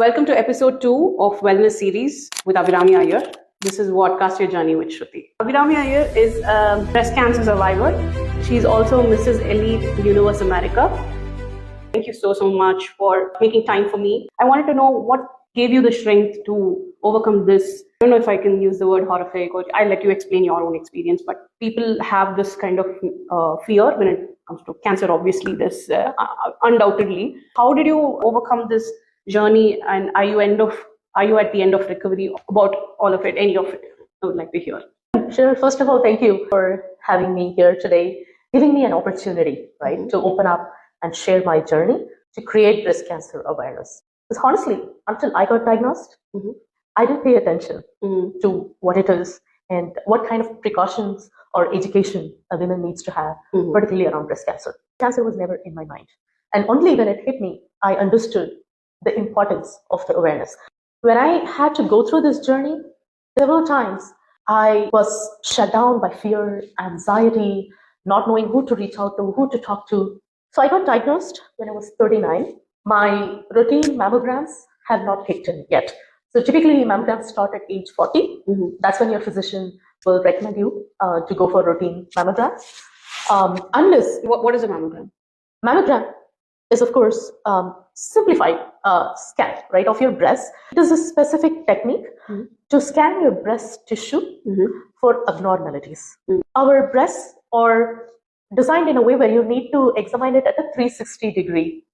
Welcome to episode 2 of Wellness Series with Abhirami Iyer. This is Vodcast Your Journey with Shruti. Abhirami Iyer is a breast cancer survivor. She's also Mrs. Elite Universe America. Thank you so much for making time for me. I wanted to know what gave you the strength to overcome this. I don't know if I can use the word horrific, or I'll let you explain your own experience, but people have this kind of fear when it comes to cancer, obviously, this undoubtedly. How did you overcome this journey, and are you at the end of recovery? About all of it, any of it, I would like to hear. Sure. First of all, thank you for having me here today, giving me an opportunity, right, to open up and share my journey to create breast cancer awareness. Because honestly, until I got diagnosed, I didn't pay attention to what it is and what kind of precautions or education a woman needs to have, particularly around breast cancer. Cancer was never in my mind. And only when it hit me, I understood the importance of the awareness. When I had to go through this journey, several times I was shut down by fear, anxiety, not knowing who to reach out to, who to talk to. So I got diagnosed when I was 39. My routine mammograms have not kicked in yet. So typically mammograms start at age 40. That's when your physician will recommend you to go for routine mammograms. Unless What is a mammogram? Mammogram is, of course, simplified scan, right, of your breast. It is a specific technique to scan your breast tissue for abnormalities. Our breasts are designed in a way where you need to examine it at a 360 degree,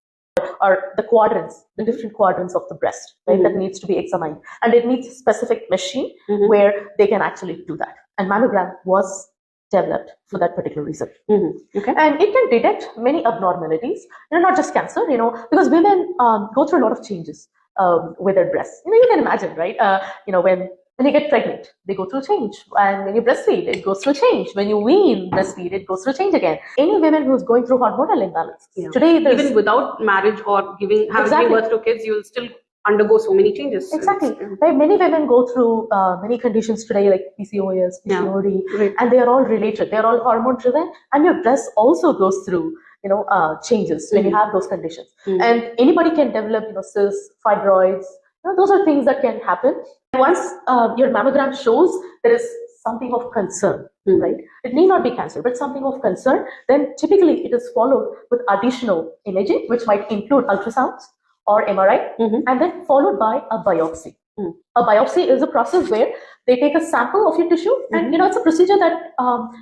or the quadrants, the different quadrants of the breast, right, that needs to be examined. And it needs a specific machine where they can actually do that. And mammogram was developed for that particular reason. Okay. And it can detect many abnormalities, not just cancer, because women go through a lot of changes with their breasts. You can imagine, right? When you get pregnant, they go through change. And when you breastfeed, it goes through change. When you wean, breastfeed, it goes through change again. Any women who's going through hormonal imbalance. Today, even without marriage or giving birth to kids, you will still undergo so many changes. Exactly. Right. Many women go through many conditions today, like PCOS, PCOD, and they are all related. They are all hormone driven, and your breast also goes through changes when you have those conditions. And anybody can develop cysts, fibroids. Those are things that can happen. Once your mammogram shows there is something of concern, right? It may not be cancer, but something of concern. Then typically it is followed with additional imaging, which might include ultrasounds or MRI, and then followed by a biopsy. A biopsy is a process where they take a sample of your tissue, and it's a procedure that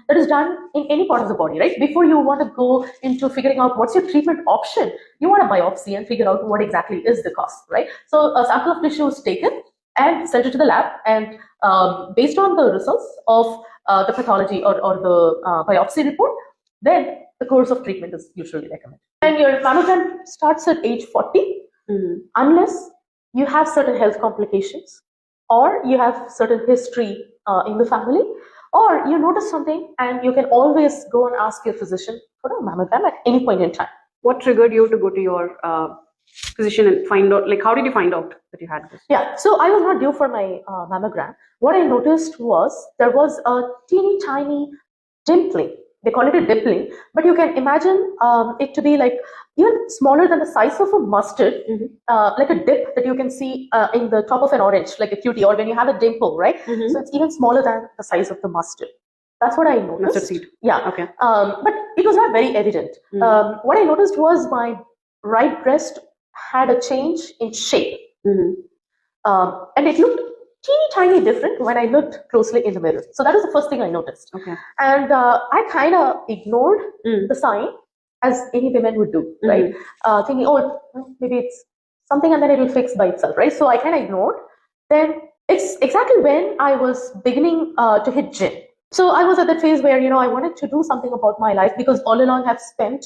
that is done in any part of the body, right? Before you want to go into figuring out what's your treatment option, you want a biopsy and figure out what exactly is the cause, right? So a sample of tissue is taken and sent it to the lab, and based on the results of the pathology or the biopsy report, then the course of treatment is usually recommended. And your mammogram starts at age 40, unless you have certain health complications, or you have certain history in the family, or you notice something, and you can always go and ask your physician for a mammogram at any point in time. What triggered you to go to your physician and find out, how did you find out that you had this? Yeah, so I was not due for my mammogram. What I noticed was there was a teeny tiny dimpling. They call it a dimpling, but you can imagine it to be like even smaller than the size of a mustard, like a dip that you can see in the top of an orange, like a cutie, or when you have a dimple, right? So it's even smaller than the size of the mustard. That's what I noticed. Mustard seed. Yeah. Okay. But it was not very evident. What I noticed was my right breast had a change in shape, and it looked teeny tiny different when I looked closely in the mirror. So that was the first thing I noticed. Okay. And I kind of ignored the sign, as any women would do, right? Thinking, oh, maybe it's something and then it will fix by itself, right? So I kind of ignored. Then it's exactly when I was beginning to hit gym. So I was at that phase where, I wanted to do something about my life, because all along I've spent,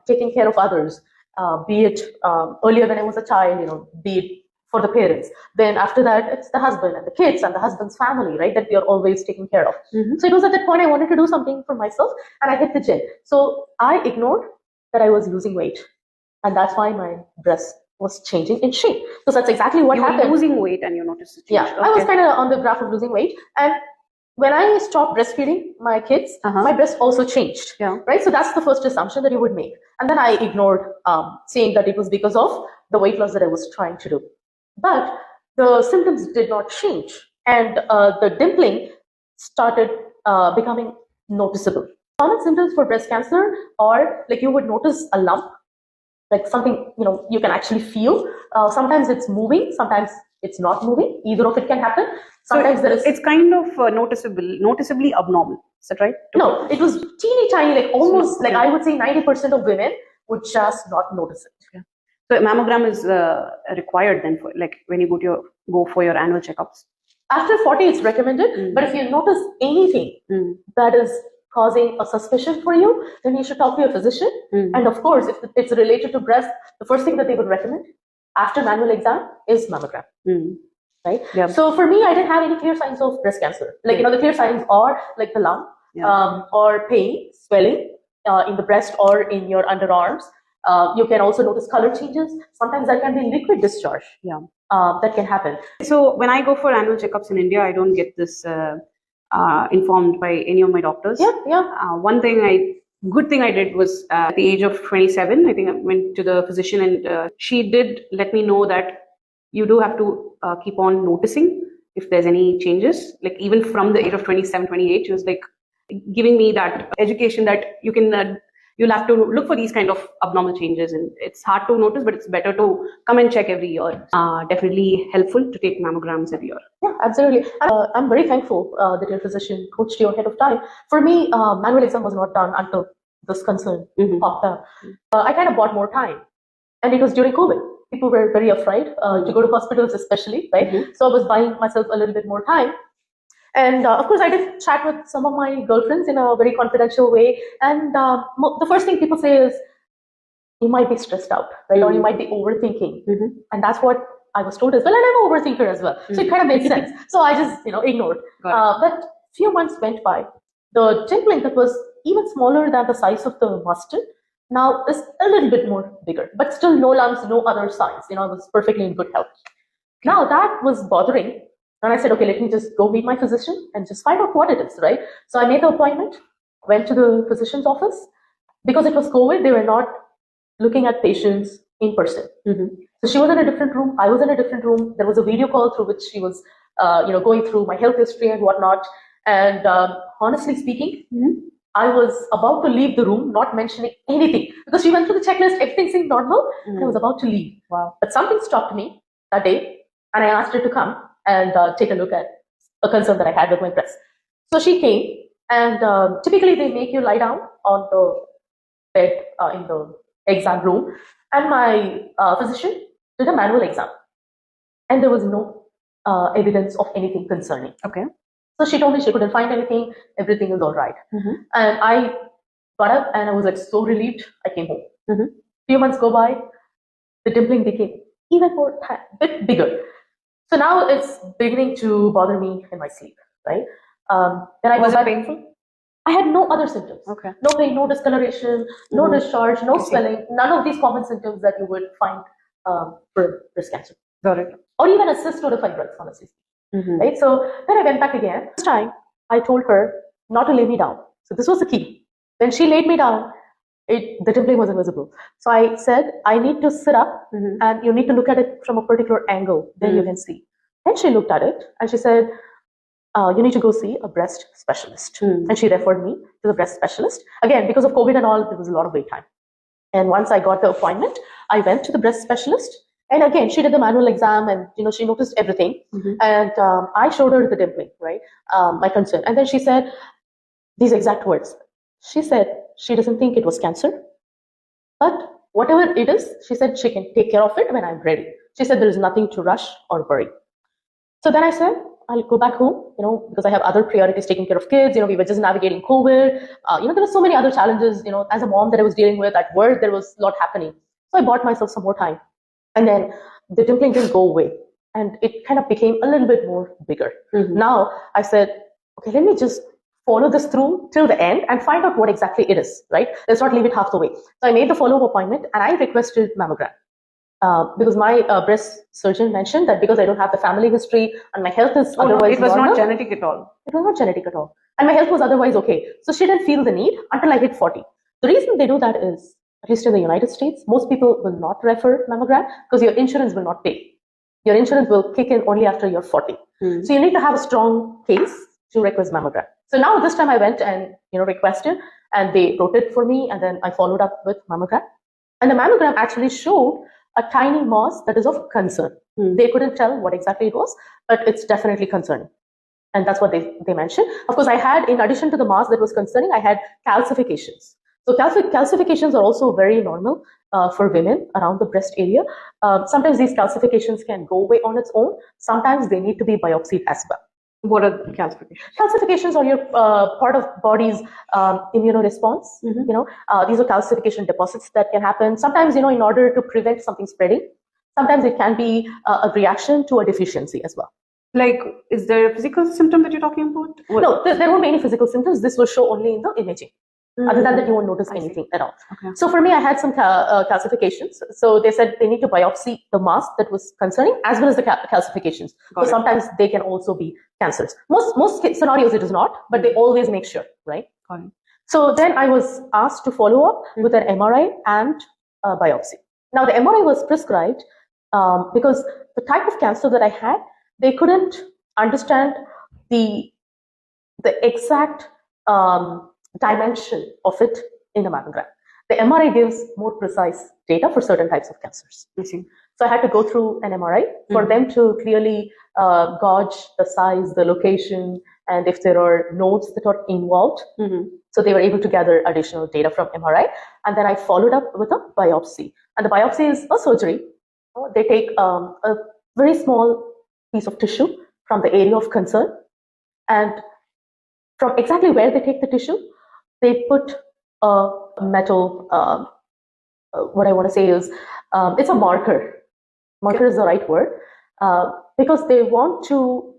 taking care of others, be it earlier when I was a child, be it for the parents. Then after that, it's the husband and the kids and the husband's family, right, that we are always taking care of. So it was at that point I wanted to do something for myself, and I hit the gym. So I ignored that I was losing weight, and that's why my breast was changing in shape. So that's exactly what happened. You were losing weight and you noticed the change. Yeah, okay. I was kind of on the graph of losing weight, and when I stopped breastfeeding my kids, my breast also changed. Yeah. Right. So that's the first assumption that you would make. And then I ignored saying that it was because of the weight loss that I was trying to do. But the symptoms did not change. And the dimpling started becoming noticeable. Common symptoms for breast cancer are like you would notice a lump, like something, you can actually feel. Sometimes it's moving, sometimes it's not moving. Either of it can happen. Sometimes it's kind of noticeably abnormal. Is that right? No, it was teeny tiny, like almost like I would say 90% of women would just not notice it. Yeah. So mammogram is required then for like when you go for your annual checkups. After 40, it's recommended. But if you notice anything that is causing a suspicion for you, then you should talk to your physician. And of course, if it's related to breast, the first thing that they would recommend after manual exam is mammogram. Right? Yeah. So for me, I didn't have any clear signs of breast cancer. Like, the clear signs are like the lump or pain, swelling in the breast or in your underarms. You can also notice color changes. Sometimes that can be liquid discharge. Yeah. That can happen. So when I go for annual checkups in India, I don't get this informed by any of my doctors. One good thing I did was at the age of 27, I think I went to the physician and she did let me know that you do have to keep on noticing if there's any changes. Like even from the age of 27, 28, she was like giving me that education that you'll have to look for these kind of abnormal changes, and it's hard to notice, but it's better to come and check every year. Definitely helpful to take mammograms every year. Yeah, absolutely. I'm very thankful that your physician coached you ahead of time. For me, manual exam was not done until this concern popped up. I kind of bought more time, and it was during COVID. People were very afraid to go to hospitals, especially, right? So I was buying myself a little bit more time. And of course, I did chat with some of my girlfriends in a very confidential way. And the first thing people say is, you might be stressed out, right? Or you might be overthinking. And that's what I was told as well. And I'm an overthinker as well. So it kind of made sense. So I just, ignored. But a few months went by. The dimpling that was even smaller than the size of the mustard now is a little bit more bigger. But still no lumps, no other signs. I was perfectly in good health. Now that was bothering. And I said, okay, let me just go meet my physician and just find out what it is, right? So I made the appointment, went to the physician's office. Because it was COVID, they were not looking at patients in person. So she was in a different room, I was in a different room. There was a video call through which she was, going through my health history and whatnot. And honestly speaking, I was about to leave the room, not mentioning anything. Because she went through the checklist, everything seemed normal, and I was about to leave. Wow. But something stopped me that day, and I asked her to come and take a look at a concern that I had with my breast. So she came, and typically they make you lie down on the bed in the exam room, and my physician did a manual exam, and there was no evidence of anything concerning. Okay. So she told me she couldn't find anything, everything is all right. And I got up and I was like so relieved. I came home. Few months go by, the dimpling became even more bit bigger. So now it's beginning to bother me in my sleep, right? Then I was it painful? I had no other symptoms. Okay. No pain, no discoloration, no discharge, no swelling, none of these common symptoms that you would find for breast cancer. Got it. Or even a cyst or a fibroid, honestly. Right? So then I went back again. This time I told her not to lay me down. So this was the key. When she laid me down, the dimpling was invisible. So I said, I need to sit up and you need to look at it from a particular angle. Then you can see. Then she looked at it and she said, you need to go see a breast specialist. And she referred me to the breast specialist. Again, because of COVID and all, there was a lot of wait time. And once I got the appointment, I went to the breast specialist. And again, she did the manual exam and, she noticed everything. And I showed her the dimpling, right? My concern. And then she said these exact words. She said she doesn't think it was cancer, but whatever it is, she said she can take care of it when I'm ready. She said there is nothing to rush or worry. So then I said, I'll go back home, because I have other priorities, taking care of kids. We were just navigating COVID. There were so many other challenges, as a mom that I was dealing with at work, there was a lot happening. So I bought myself some more time. And then the dimpling didn't go away. And it kind of became a little bit more bigger. Now I said, okay, let me just follow this through till the end and find out what exactly it is, right? Let's not leave it half the way. So I made the follow-up appointment and I requested mammogram. Because my breast surgeon mentioned that because I don't have the family history and my health is Oh, no, otherwise it was normal, not genetic at all. it was not genetic at all. And my health was otherwise okay. So she didn't feel the need until I hit 40. The reason they do that is, at least in the United States, most people will not refer mammogram because your insurance will not pay. Your insurance will kick in only after you're 40. So you need to have a strong case to request mammogram. So now this time I went and requested, and they wrote it for me, and then I followed up with mammogram. And the mammogram actually showed a tiny mass that is of concern. They couldn't tell what exactly it was, but it's definitely concerning. And that's what they mentioned. Of course, I had, in addition to the mass that was concerning, I had calcifications. So calcifications are also very normal for women around the breast area. Sometimes these calcifications can go away on its own. Sometimes they need to be biopsied as well. What are the calcifications? Calcifications are your part of body's immunoresponse. These are calcification deposits that can happen. Sometimes, in order to prevent something spreading. Sometimes it can be a reaction to a deficiency as well. Like, is there a physical symptom that you're talking about? No, there won't be any physical symptoms. This will show only in the imaging. Other than that, you won't notice anything at all. Okay. So for me, I had some calcifications. So they said they need to biopsy the mass that was concerning as well as the calcifications. So sometimes they can also be cancers. Most scenarios it is not, but they always make sure, right? Got it. So then I was asked to follow up with an MRI and a biopsy. Now the MRI was prescribed because the type of cancer that I had, they couldn't understand the exact dimension of it in a mammogram. The MRI gives more precise data for certain types of cancers. So I had to go through an MRI for them to clearly gauge the size, the location, and if there are nodes that are involved. So they were able to gather additional data from MRI. And then I followed up with a biopsy. And the biopsy is a surgery. They take a very small piece of tissue from the area of concern. And from exactly where they take the tissue, they put a metal, what I want to say is, it's a marker. Marker is the right word, because they want to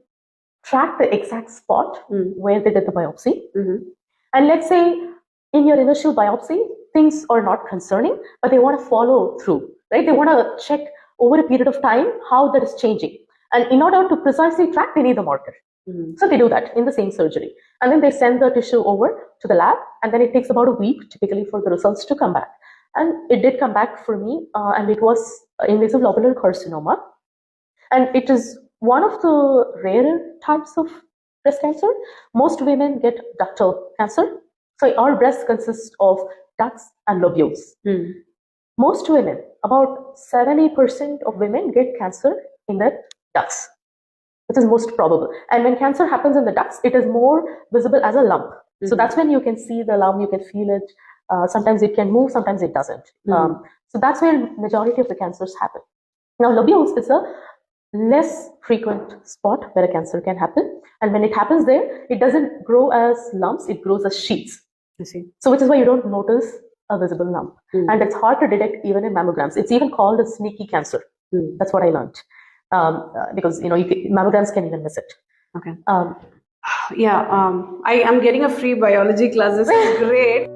track the exact spot where they did the biopsy. And let's say in your initial biopsy, things are not concerning, but they want to follow through, right? They want to check over a period of time how that is changing. And in order to precisely track, they need the marker. So they do that in the same surgery. And then they send the tissue over to the lab, and then it takes about a week typically for the results to come back. And it did come back for me, and it was invasive lobular carcinoma. And it is one of the rarer types of breast cancer. Most women get ductal cancer. So our breast consists of ducts and lobules. Most women, about 70% of women get cancer in their ducts, which is most probable. And when cancer happens in the ducts, it is more visible as a lump. So that's when you can see the lump, you can feel it. Sometimes it can move, sometimes it doesn't. So that's where majority of the cancers happen. Now, lobules is a less frequent spot where a cancer can happen. And when it happens there, it doesn't grow as lumps, it grows as sheets. So which is why you don't notice a visible lump. And it's hard to detect even in mammograms. It's even called a sneaky cancer. That's what I learned. Because mammograms can even miss it. Okay. I am getting a free biology class. This is great.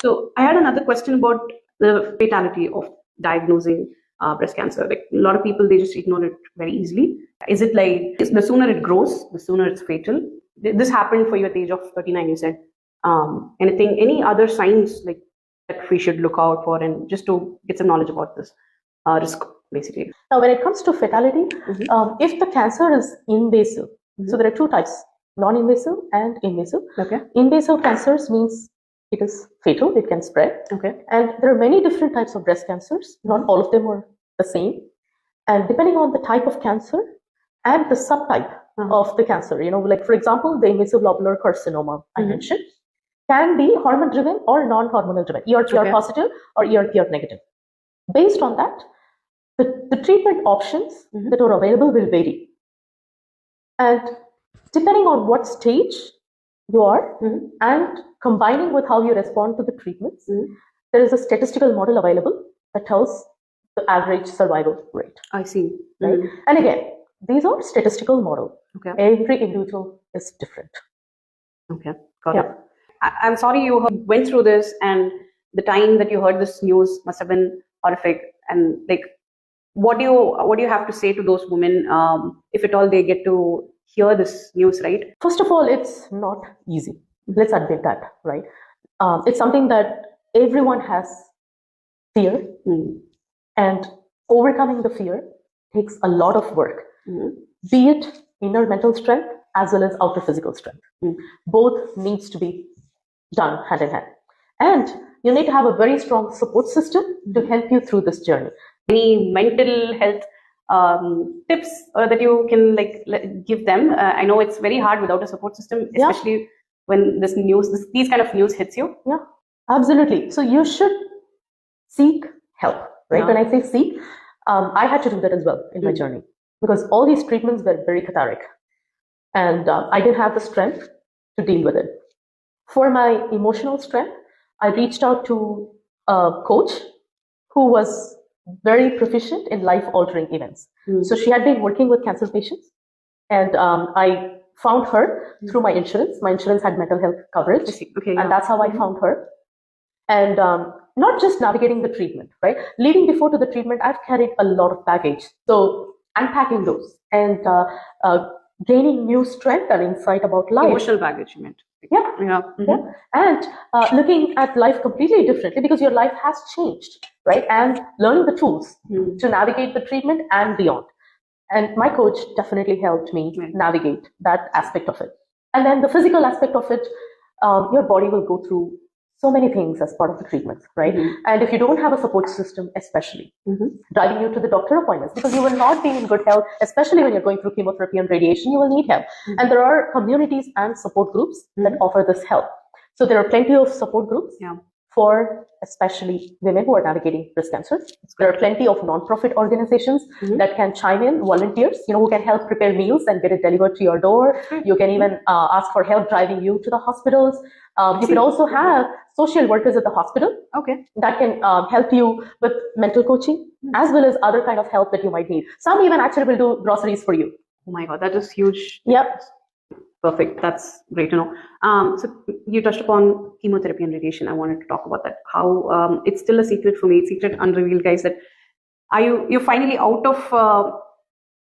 So I had another question about the fatality of diagnosing breast cancer. Like a lot of people, they just ignore it very easily. Is it like the sooner it grows, the sooner it's fatal? This happened for you at the age of 39, you said. Any other signs like that we should look out for, and just to get some knowledge about this risk, basically? Now, when it comes to fatality, if the cancer is invasive, so there are two types: non-invasive and invasive. Invasive cancers means it is fatal; it can spread. And there are many different types of breast cancers. Not all of them are the same, and depending on the type of cancer and the subtype of the cancer, like for example, the invasive lobular carcinoma I mentioned can be hormone driven or non-hormonal driven, ER/PR positive or ER/PR negative. Based on that, the treatment options that are available will vary. And depending on what stage you are and combining with how you respond to the treatments, there is a statistical model available that tells the average survival rate. I see. Right? And again, these are statistical model. Every individual is different. Got it. I'm sorry you went through this, and the time that you heard this news must have been horrific. And like, what do you have to say to those women, if at all they get to hear this news, right? First of all, it's not easy. Let's admit that, right? It's something that everyone has fear, and overcoming the fear takes a lot of work, be it inner mental strength as well as outer physical strength. Both needs to be done hand in hand. And you need to have a very strong support system to help you through this journey. Any mental health tips that you can give them? I know it's very hard without a support system, especially when these kind of news hits you. Yeah, absolutely. So you should seek help, right? Yeah. When I say seek, I had to do that as well in my journey, because all these treatments were very cathartic, and I didn't have the strength to deal with it. For my emotional strength, I reached out to a coach who was very proficient in life-altering events. So she had been working with cancer patients, and I found her through my insurance. My insurance had mental health coverage, and that's how I found her. And not just navigating the treatment, right? Leading before to the treatment, I've carried a lot of baggage. So unpacking those and gaining new strength and insight about life. Emotional baggage, you meant? Yeah. And looking at life completely differently, because your life has changed, right? And learning the tools to navigate the treatment and beyond. And my coach definitely helped me navigate that aspect of it. And then the physical aspect of it, your body will go through so many things as part of the treatment, right? And if you don't have a support system, especially driving you to the doctor appointments, because you will not be in good health, especially when you're going through chemotherapy and radiation, you will need help. And there are communities and support groups that offer this help. So there are plenty of support groups for especially women who are navigating breast cancer. There are plenty of non-profit organizations that can chime in, volunteers, who can help prepare meals and get it delivered to your door. You can even ask for help driving you to the hospitals. You can also have social workers at the hospital that can help you with mental coaching, as well as other kind of help that you might need. Some even actually will do groceries for you. Oh my God, that is huge. Yep. Perfect. That's great to know. So you touched upon chemotherapy and radiation. I wanted to talk about that. How it's still a secret for me. It's secret unrevealed, guys. That you're finally out of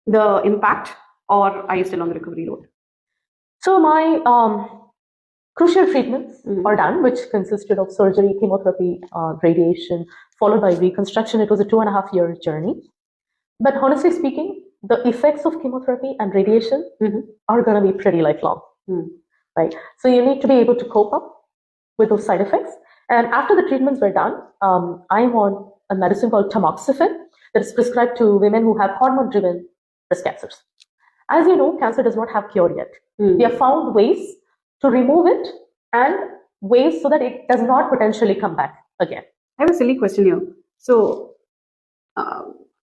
the impact, or are you still on the recovery road? So my crucial treatments are done, which consisted of surgery, chemotherapy, radiation, followed by reconstruction. It was a 2.5-year journey. But honestly speaking, the effects of chemotherapy and radiation are going to be pretty lifelong, right? So you need to be able to cope up with those side effects. And after the treatments were done, I'm on a medicine called tamoxifen that is prescribed to women who have hormone-driven breast cancers. As you know, cancer does not have cure yet. We have found ways to remove it and ways so that it does not potentially come back again. I have a silly question here. So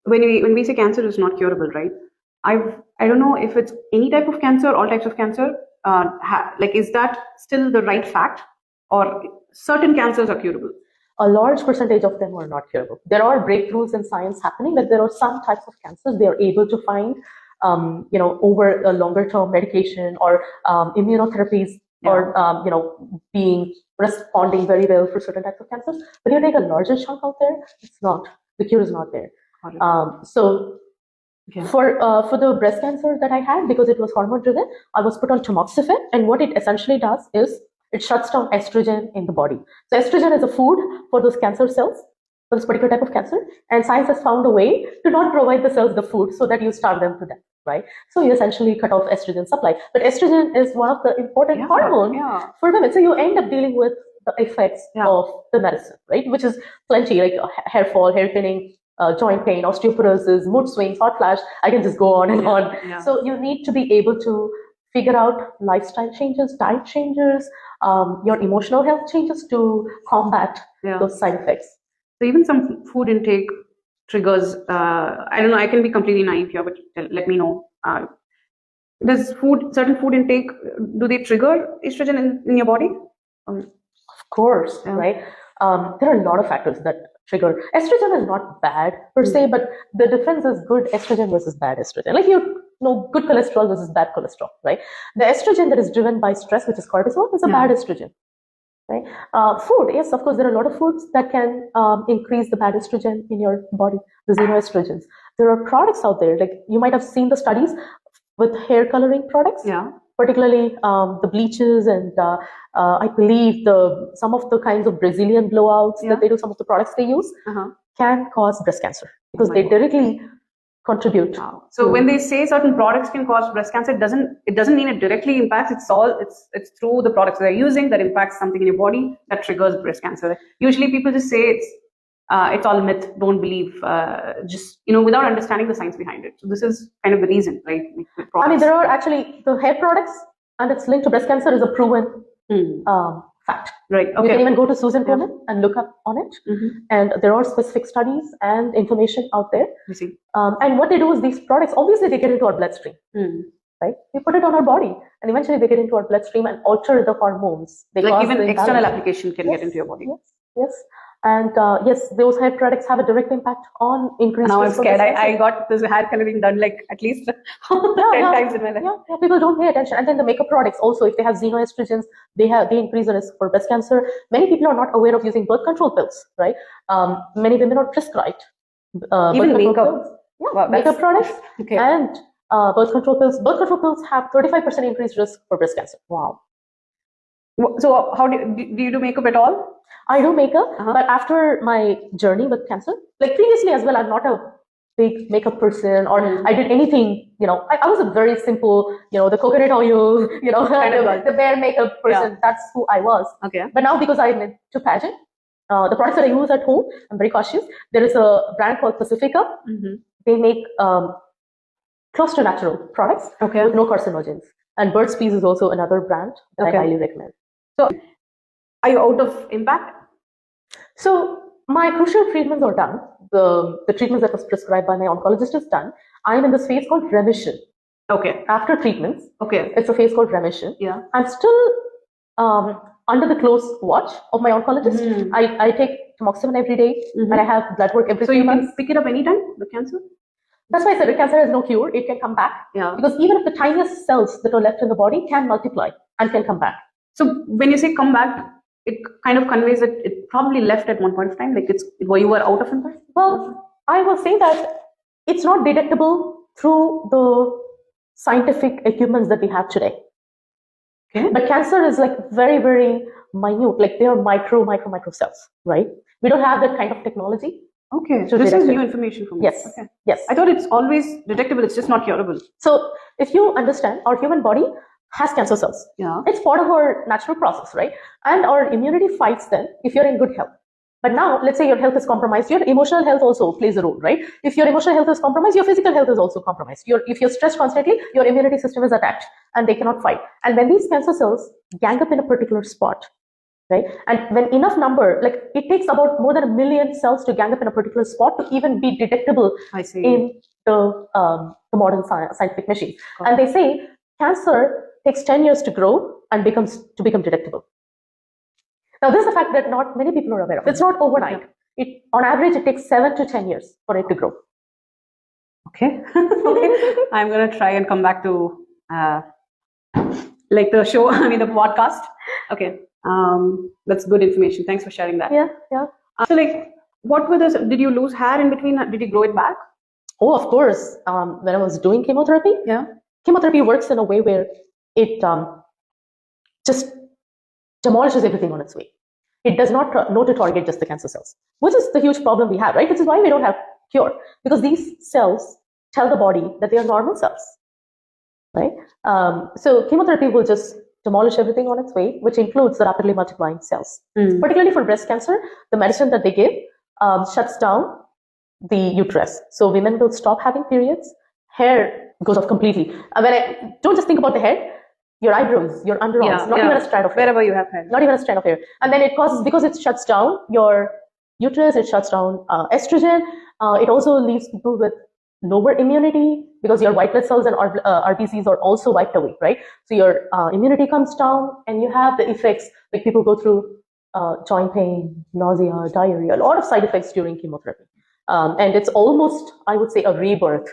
when we say cancer is not curable, right? I don't know if it's any type of cancer, all types of cancer. Is that still the right fact, or certain cancers are curable? A large percentage of them are not curable. There are breakthroughs in science happening, but there are some types of cancers they are able to find, over a longer term medication or immunotherapies, or responding very well for certain types of cancers. But you take a larger chunk out there, it's not. The cure is not there. For the breast cancer that I had, because it was hormone driven, I was put on tamoxifen, and what it essentially does is it shuts down estrogen in the body. So estrogen is a food for those cancer cells, for this particular type of cancer, and science has found a way to not provide the cells the food so that you starve them to death, right? So you essentially cut off estrogen supply. But estrogen is one of the important hormones for women. So you end up dealing with the effects of the medicine, right? Which is plenty, like hair fall, hair thinning, joint pain, osteoporosis, mood swings, hot flash. I can just go on and on. So you need to be able to figure out lifestyle changes, diet changes, your emotional health changes to combat those side effects. So even some food intake triggers, I don't know, I can be completely naive here, but let me know. Does certain food intake, do they trigger estrogen in your body? Of course, right? There are a lot of factors that trigger. Estrogen is not bad per se, but the difference is good estrogen versus bad estrogen. Like good cholesterol versus bad cholesterol, right? The estrogen that is driven by stress, which is cortisol, is a bad estrogen. Right? Food, yes, of course, there are a lot of foods that can increase the bad estrogen in your body, the xenoestrogens. There are products out there, like you might have seen the studies with hair coloring products. Yeah. Particularly the bleaches and I believe some of the kinds of Brazilian blowouts that they do, some of the products they use can cause breast cancer because they directly contribute. Wow. So when they say certain products can cause breast cancer, it doesn't mean it directly impacts. It's through the products they're using that impacts something in your body that triggers breast cancer. Usually people just say it's all myth, don't believe, just without understanding the science behind it. So this is kind of the reason, right? I mean, there are actually the hair products and it's linked to breast cancer is a proven fact. Right. Okay. You can even go to Susan Komen and look up on it, and there are specific studies and information out there. I see. And what they do is these products, obviously they get into our bloodstream, right? We put it on our body and eventually they get into our bloodstream and alter the hormones. They like even external application can get into your body. Yes. And yes, those hair products have a direct impact on increased. Now I'm scared. I got this hair coloring done like at least 10 times in my life. Yeah, people don't pay attention. And then the makeup products also, if they have xenoestrogens, they increase the risk for breast cancer. Many people are not aware of using birth control pills, right? Many women are prescribed even makeup. Makeup products okay. And birth control pills. Birth control pills have 35% increased risk for breast cancer. Wow. So how do you do makeup at all? I do makeup, but after my journey with cancer, like previously as well, I'm not a big makeup person or I did anything, I was a very simple, the coconut oil, kind of the bare makeup person. Yeah. That's who I was. Okay. But now because I'm into pageant, the products that I use at home, I'm very cautious. There is a brand called Pacifica. They make close to natural products with no carcinogens. And Burt's Bees is also another brand that I highly recommend. So, are you out of impact? So my crucial treatments are done. The treatments that was prescribed by my oncologist is done. I am in this phase called remission. Okay. After treatments, it's a phase called remission. Yeah. I'm still under the close watch of my oncologist. I take tamoxifen every day and I have blood work every 3 months. So you can pick it up anytime, the cancer? That's why I said the cancer has no cure. It can come back. Yeah. Because even if the tiniest cells that are left in the body can multiply and can come back. So when you say come back, it kind of conveys that it probably left at one point of time, like you were out of impact? Well, I will say that it's not detectable through the scientific equipments that we have today. Okay. But cancer is like very, very minute, like they are micro cells, right? We don't have that kind of technology. Okay, so this is new information for me. Yes. Okay. Yes. I thought it's always detectable, it's just not curable. So if you understand, our human body has cancer cells. Yeah. It's part of our natural process, right? And our immunity fights them if you're in good health. But now, let's say your health is compromised, your emotional health also plays a role, right? If your emotional health is compromised, your physical health is also compromised. If you're stressed constantly, your immunity system is attacked and they cannot fight. And when these cancer cells gang up in a particular spot, right? And when enough number, like it takes about more than 1 million cells to gang up in a particular spot to even be detectable in the modern scientific machine. And they say cancer takes 10 years to grow and become detectable. Now, this is a fact that not many people are aware of. It's not overnight. On average, it takes 7 to 10 years for it to grow. Okay. I'm going to try and come back to like the show, the podcast. Okay. That's good information. Thanks for sharing that. Yeah. So like, what were those, did you lose hair in between? Did you grow it back? Oh, of course. When I was doing chemotherapy, chemotherapy works in a way where it just demolishes everything on its way. It does not know to target just the cancer cells, which is the huge problem we have, right? Which is why we don't have cure, because these cells tell the body that they are normal cells, right? So chemotherapy will just demolish everything on its way, which includes the rapidly multiplying cells. Particularly for breast cancer, the medicine that they give shuts down the uterus. So women will stop having periods, hair goes off completely. Don't just think about the head, your eyebrows, your underarms, not even a strand of hair. Wherever you have hair. Not even a strand of hair. And then it causes, because it shuts down your uterus, it shuts down estrogen. It also leaves people with lower immunity because your white blood cells and RBCs are also wiped away, right? So your immunity comes down and you have the effects, like people go through joint pain, nausea, diarrhea, a lot of side effects during chemotherapy. And it's almost, I would say, a rebirth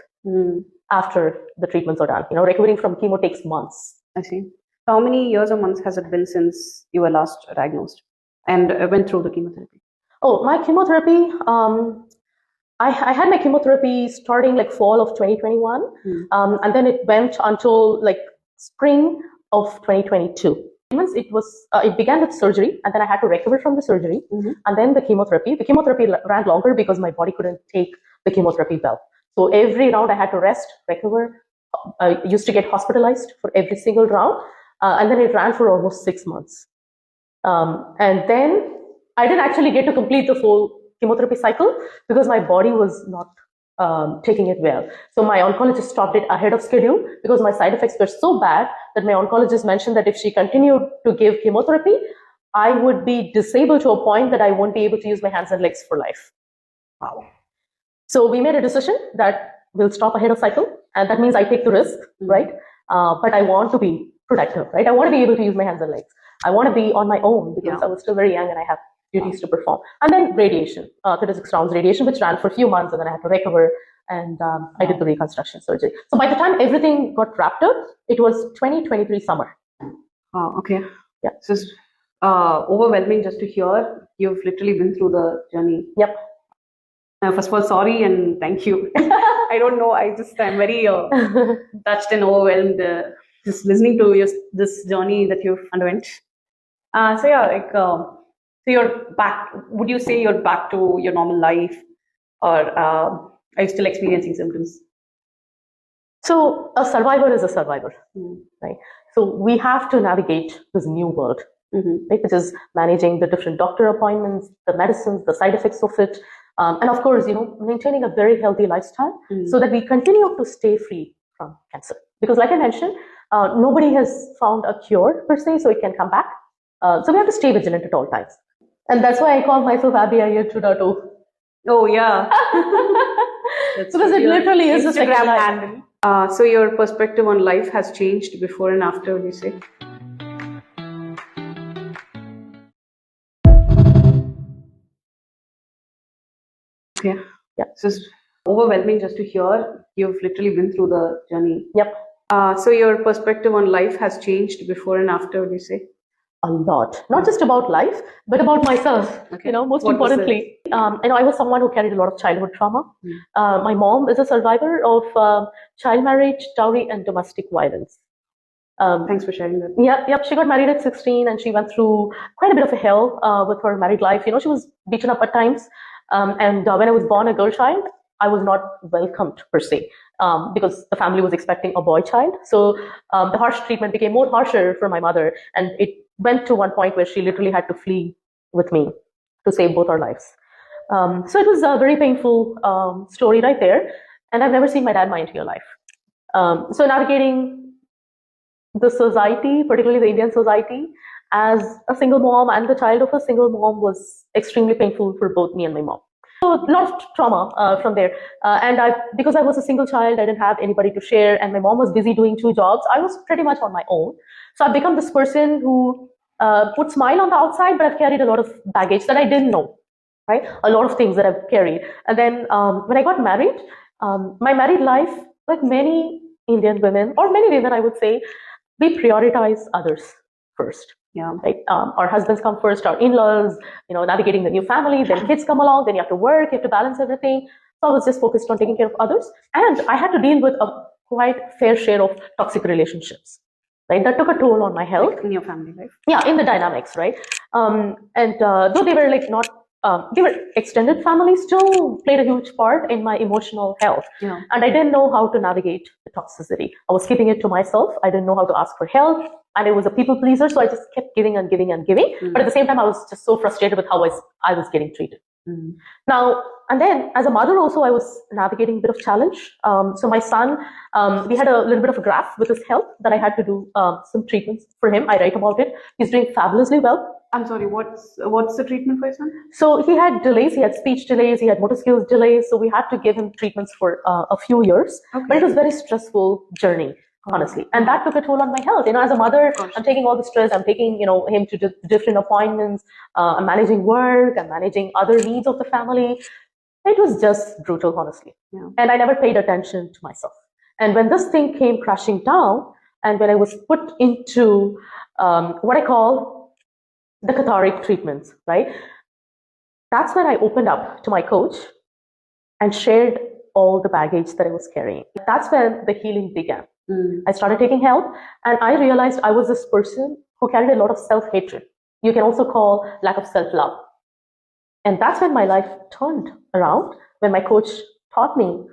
after the treatments are done. Recovering from chemo takes months. I see. How many years or months has it been since you were last diagnosed and went through the chemotherapy? Oh, my chemotherapy. I had my chemotherapy starting like fall of 2021, and then it went until like spring of 2022. It began with surgery, and then I had to recover from the surgery, and then the chemotherapy. The chemotherapy ran longer because my body couldn't take the chemotherapy well. So every round I had to rest, recover. I used to get hospitalized for every single round, and then it ran for almost 6 months. And then I didn't actually get to complete the full chemotherapy cycle because my body was not taking it well. So my oncologist stopped it ahead of schedule because my side effects were so bad that my oncologist mentioned that if she continued to give chemotherapy, I would be disabled to a point that I won't be able to use my hands and legs for life. Wow. So we made a decision that we'll stop ahead of cycle, and that means I take the risk, right? But I want to be productive, right? I want to be able to use my hands and legs. I want to be on my own because I was still very young and I have duties to perform. And then radiation, 36 rounds radiation, which ran for a few months, and then I had to recover, and I did the reconstruction surgery. So by the time everything got wrapped up, it was 2023 summer. Oh, okay. Yeah. This is overwhelming just to hear. You've literally been through the journey. Yep. First of all, sorry and thank you. I don't know. I'm very touched and overwhelmed just listening to this journey that you've underwent. So yeah, like so you're back. Would you say you're back to your normal life, or are you still experiencing symptoms? So a survivor is a survivor, right? So we have to navigate this new world, right? Which is managing the different doctor appointments, the medicines, the side effects of it, and of course, maintaining a very healthy lifestyle so that we continue to stay free from cancer. Because, like I mentioned, nobody has found a cure per se, so it can come back. So we have to stay vigilant at all times. And that's why I call myself Abby Iyer 2.0. Oh, yeah. Because it literally is a Instagram handle. So your perspective on life has changed before and after, would you say? Okay. Yeah. This is overwhelming just to hear. You've literally been through the journey. Yep. So your perspective on life has changed before and after, would you say? A lot, not just about life, but about myself. Okay. Most importantly, I was someone who carried a lot of childhood trauma. My mom is a survivor of child marriage, dowry, and domestic violence. Thanks for sharing that. Yep. She got married at 16, and she went through quite a bit of a hell with her married life. She was beaten up at times. And when I was born a girl child, I was not welcomed per se because the family was expecting a boy child. So the harsh treatment became more harsher for my mother, and it went to one point where she literally had to flee with me to save both our lives. So it was a very painful story right there, and I've never seen my dad my entire life. So navigating the society, particularly the Indian society, as a single mom and the child of a single mom was extremely painful for both me and my mom. So a lot of trauma from there. Because I was a single child, I didn't have anybody to share, and my mom was busy doing 2 jobs. I was pretty much on my own. So I've become this person who would smile on the outside, but I've carried a lot of baggage that I didn't know, right? A lot of things that I've carried. And then when I got married, my married life, like many Indian women, or many women, I would say, we prioritize others first. Yeah. Right. Our husbands come first, our in-laws, navigating the new family, then kids come along, then you have to work, you have to balance everything. So I was just focused on taking care of others. And I had to deal with a quite fair share of toxic relationships, right? That took a toll on my health. Like in your family life? Yeah, in the dynamics, right? Though they were they were extended families, still played a huge part in my emotional health. Yeah. And I didn't know how to navigate the toxicity. I was keeping it to myself. I didn't know how to ask for help. And I was a people pleaser, so I just kept giving and giving and giving. But at the same time, I was just so frustrated with how I was getting treated. Now, and then as a mother also, I was navigating a bit of challenge. So my son, we had a little bit of a graph with his health that I had to do some treatments for him. I write about it. He's doing fabulously well. I'm sorry, what's the treatment for your son? So he had delays, he had speech delays, he had motor skills delays. So we had to give him treatments for a few years. Okay. But it was a very stressful journey, honestly. And that took a toll on my health. As a mother, I'm taking all the stress, I'm taking, him to different appointments, I'm managing work, I'm managing other needs of the family. It was just brutal, honestly. Yeah. And I never paid attention to myself. And when this thing came crashing down, and when I was put into what I call the cathartic treatments, right? That's when I opened up to my coach and shared all the baggage that I was carrying. That's when the healing began. I started taking help, and I realized I was this person who carried a lot of self-hatred. You can also call lack of self-love. And that's when my life turned around, when my coach taught me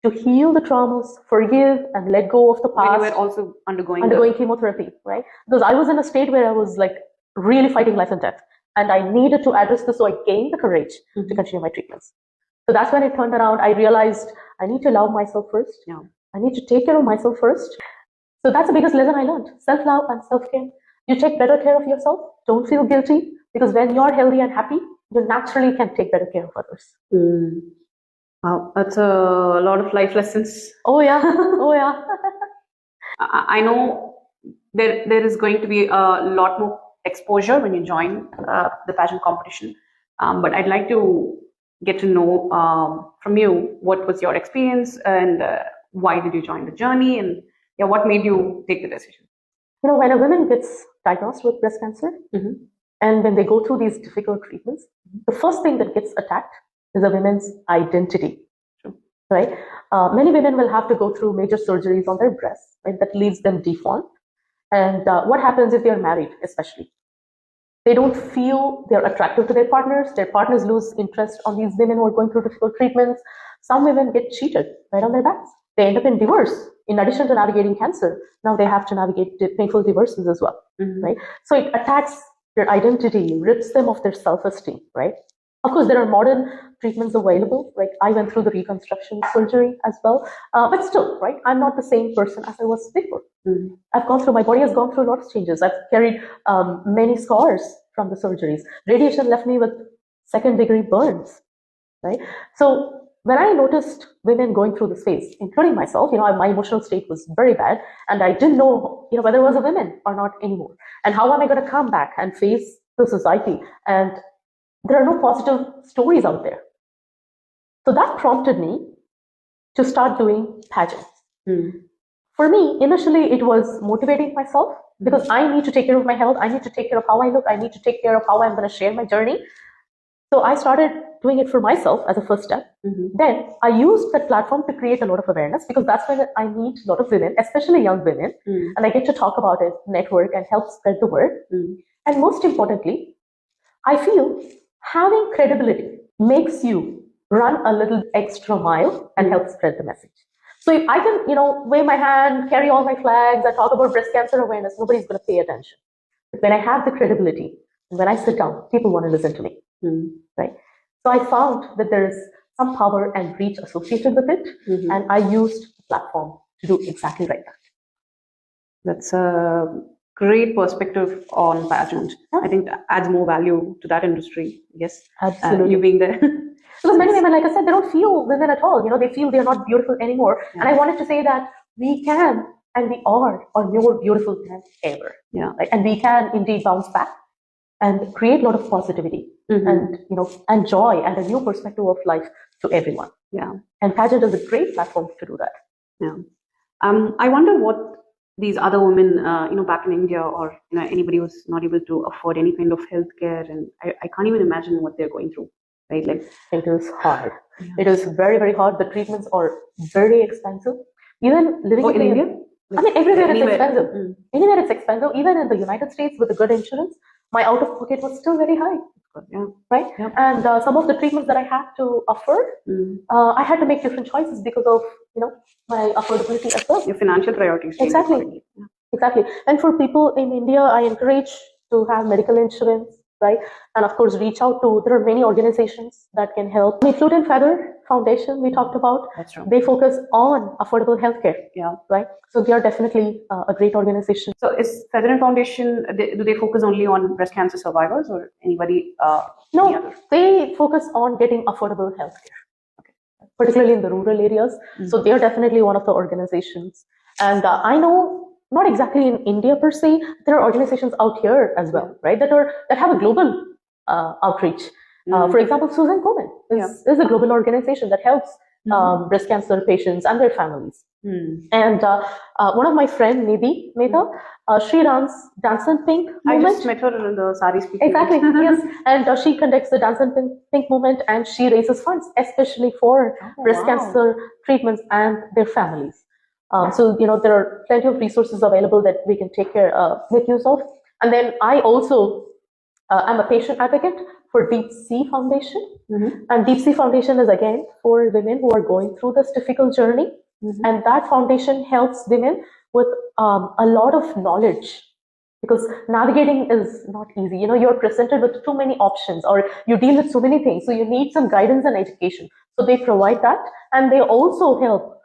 to heal the traumas, forgive, and let go of the past. When you were also undergoing chemotherapy, right? Because I was in a state where I was like really fighting life and death, and I needed to address this, so I gained the courage to continue my treatments. So that's when it turned around. I realized I need to love myself first. Yeah. I need to take care of myself first. So that's the biggest lesson I learned. Self-love and self-care. You take better care of yourself. Don't feel guilty, because when you're healthy and happy, you naturally can take better care of others. Wow, that's a lot of life lessons. Oh yeah, oh yeah. I know there is going to be a lot more exposure when you join the pageant competition, but I'd like to get to know from you, what was your experience, and why did you join the journey, and what made you take the decision? You know, when a woman gets diagnosed with breast cancer, and when they go through these difficult treatments, the first thing that gets attacked is a woman's identity, right? Many women will have to go through major surgeries on their breasts, right, that leaves them deformed. And what happens if they're married, especially? They don't feel they're attractive to their partners lose interest on these women who are going through difficult treatments. Some women get cheated right on their backs. They end up in divorce. In addition to navigating cancer, now they have to navigate painful divorces as well, right? So it attacks their identity, rips them of their self-esteem, right? Of course, there are modern treatments available. Like I went through the reconstruction surgery as well, but still, right? I'm not the same person as I was before. My body has gone through a lot of changes. I've carried many scars from the surgeries. Radiation left me with second-degree burns, right? So when I noticed women going through this phase, including myself, my emotional state was very bad, and I didn't know, whether I was a woman or not anymore. And how am I going to come back and face the society? And there are no positive stories out there. So that prompted me to start doing pageants. For me, initially, it was motivating myself, because I need to take care of my health. I need to take care of how I look. I need to take care of how I'm going to share my journey. So I started doing it for myself as a first step. Then I used that platform to create a lot of awareness, because that's when I meet a lot of women, especially young women, and I get to talk about it, network, and help spread the word. And most importantly, I feel having credibility makes you run a little extra mile and help spread the message. So if I can, wave my hand, carry all my flags, and talk about breast cancer awareness, nobody's going to pay attention. But when I have the credibility, and when I sit down, people want to listen to me, right? So I found that there's some power and reach associated with it, and I used the platform to do exactly right that. That's a great perspective on pageant. I think that adds more value to that industry. Yes, absolutely. You being there. Because many women, like I said, they don't feel women at all. They feel they're not beautiful anymore. And I wanted to say that we can, and we are more beautiful than ever. Right? And we can indeed bounce back and create a lot of positivity and and joy and a new perspective of life to everyone. And pageant is a great platform to do that. I wonder what these other women, back in India, or anybody who's not able to afford any kind of healthcare, and I can't even imagine what they're going through. Right? Like, it is hard. It is very, very hard. The treatments are very expensive. Even living in India? Everywhere it's expensive. Anywhere it's expensive. Even in the United States with a good insurance, my out-of-pocket was still very high. Right? And some of the treatments that I had to afford, I had to make different choices because of my affordability as well. Your financial priorities. Exactly. And for people in India, I encourage to have medical insurance. Right? And of course, reach out to, there are many organizations that can help. The Flute and Feather Foundation we talked about, that's true. They focus on affordable healthcare. Right? So they are definitely a great organization. So is Feather and Foundation, do they focus only on breast cancer survivors, or anybody? No, they focus on getting affordable healthcare, particularly in the rural areas. So they are definitely one of the organizations. And I know, not exactly in India per se, there are organizations out here as well, right? That have a global outreach. For example, Susan Komen is a global organization that helps breast cancer patients and their families. And one of my friend, Nidhi Mehta, she runs Dance and Pink movement. I just met her in the Sari Speaking. Exactly, yes. And she conducts the Dance and Pink movement, and she raises funds, especially for breast cancer treatments and their families. So, there are plenty of resources available that we can make use of. And then I also, I'm a patient advocate for Deep Sea Foundation. And Deep Sea Foundation is again for women who are going through this difficult journey. And that foundation helps women with a lot of knowledge, because navigating is not easy. You're presented with too many options, or you deal with so many things. So you need some guidance and education. So they provide that. And they also help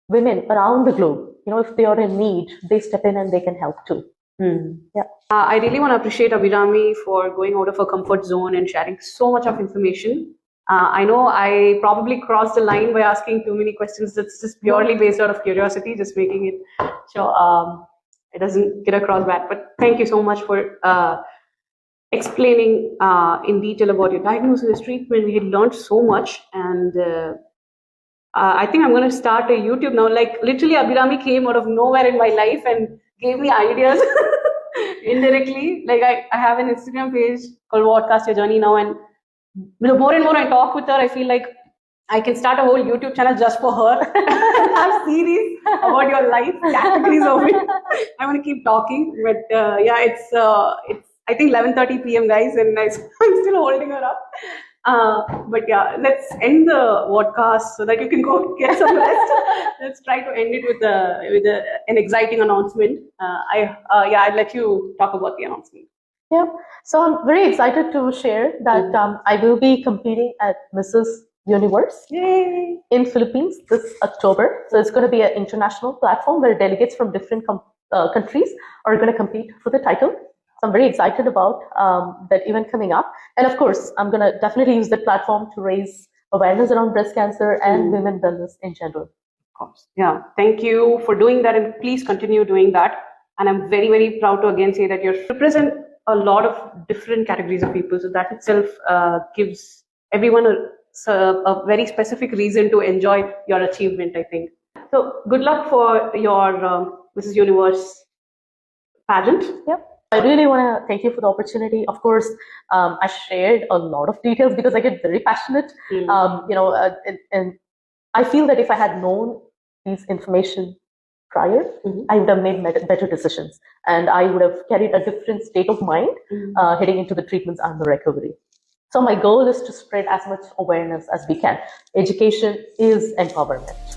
women around the globe. If they are in need, they step in and they can help too. Yeah. I really want to appreciate Abhirami for going out of her comfort zone and sharing so much of information. I know I probably crossed the line by asking too many questions. That's just purely based out of curiosity, just making it so it doesn't get across bad. But thank you so much for explaining in detail about your diagnosis, treatment. We had learned so much, and I think I'm going to start a YouTube now. Like literally, Abhirami came out of nowhere in my life and gave me ideas indirectly. Like I have an Instagram page called Podcast Your Journey now, and the more and more I talk with her, I feel like I can start a whole YouTube channel just for her. Have series about your life, categories of it. I want to keep talking, but yeah, it's I think 11:30 p.m. guys, and I'm still holding her up. But yeah, let's end the podcast so that you can go get some rest. Let's try to end it with an exciting announcement. I'd let you talk about the announcement. Yeah, so I'm very excited to share that I will be competing at Mrs. Universe in Philippines this October. So it's going to be an international platform where delegates from different countries are going to compete for the title. So I'm very excited about that event coming up. And of course, I'm going to definitely use that platform to raise awareness around breast cancer and women wellness in general. Of course. Yeah. Thank you for doing that, and please continue doing that. And I'm very, very proud to again say that you represent a lot of different categories of people. So that itself gives everyone a very specific reason to enjoy your achievement, I think. So good luck for your Mrs. Universe pageant. Yep. I really want to thank you for the opportunity. Of course, I shared a lot of details because I get very passionate. And I feel that if I had known these information prior, I would have made better decisions, and I would have carried a different state of mind heading into the treatments and the recovery. So my goal is to spread as much awareness as we can. Education is empowerment.